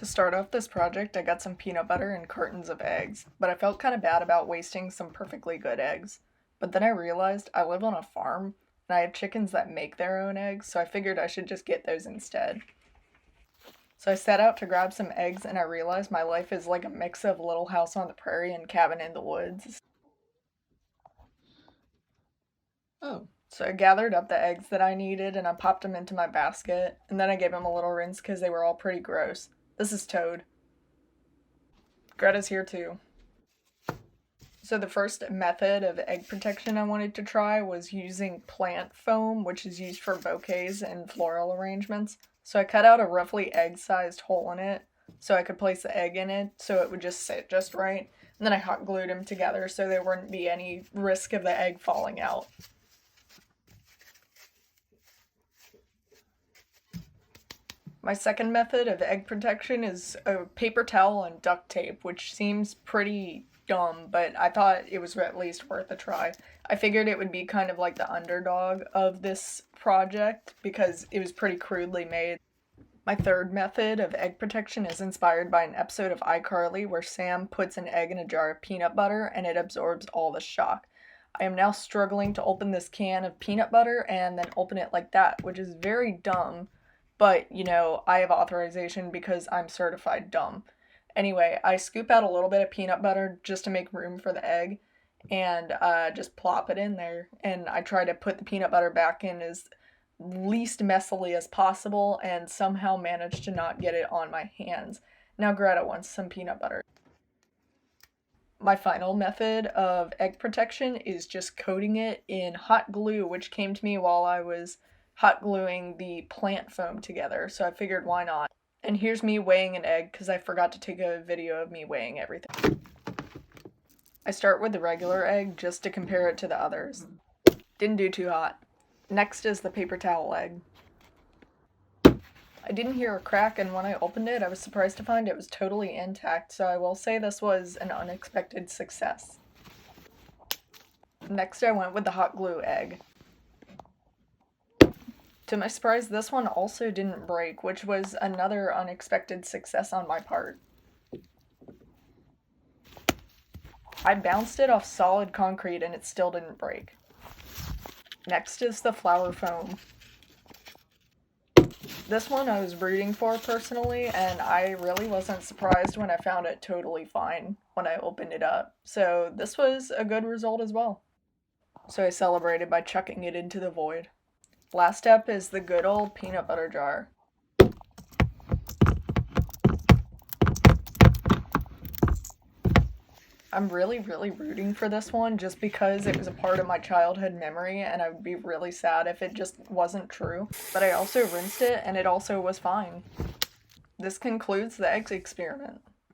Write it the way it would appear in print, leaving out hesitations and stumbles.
To start off this project, I got some peanut butter and cartons of eggs, but I felt kind of bad about wasting some perfectly good eggs. But then I realized I live on a farm and I have chickens that make their own eggs, so I figured I should just get those instead. So I set out to grab some eggs and I realized my life is like a mix of Little House on the Prairie and Cabin in the Woods. So I gathered up the eggs that I needed and I popped them into my basket, and then I gave them a little rinse because they were all pretty gross. This is Toad. Greta's here too. So the first method of egg protection I wanted to try was using plant foam, which is used for bouquets and floral arrangements. So I cut out a roughly egg-sized hole in it so I could place the egg in it so it would just sit just right. And then I hot glued them together so there wouldn't be any risk of the egg falling out. My second method of egg protection is a paper towel and duct tape, which seems pretty dumb, but I thought it was at least worth a try. I figured it would be kind of like the underdog of this project because it was pretty crudely made. My third method of egg protection is inspired by an episode of iCarly where Sam puts an egg in a jar of peanut butter and it absorbs all the shock. I am now struggling to open this can of peanut butter and then open it like that, which is very dumb, but I have authorization because I'm certified dumb. Anyway, I scoop out a little bit of peanut butter just to make room for the egg and just plop it in there. And I try to put the peanut butter back in as least messily as possible and somehow manage to not get it on my hands. Now Greta wants some peanut butter. My final method of egg protection is just coating it in hot glue, which came to me while I was hot gluing the plant foam together, so I figured why not. And here's me weighing an egg because I forgot to take a video of me weighing everything. I start with the regular egg just to compare it to the others. Didn't do too hot. Next is the paper towel egg. I didn't hear a crack, and when I opened it, I was surprised to find it was totally intact, so I will say this was an unexpected success. Next I went with the hot glue egg. To my surprise, this one also didn't break, which was another unexpected success on my part. I bounced it off solid concrete and it still didn't break. Next is the flour foam. This one I was rooting for personally, and I really wasn't surprised when I found it totally fine when I opened it up. So this was a good result as well. So I celebrated by chucking it into the void. Last step is the good old peanut butter jar. I'm really rooting for this one just because it was a part of my childhood memory and I would be really sad if it just wasn't true. But I also rinsed it and it also was fine. This concludes the egg experiment.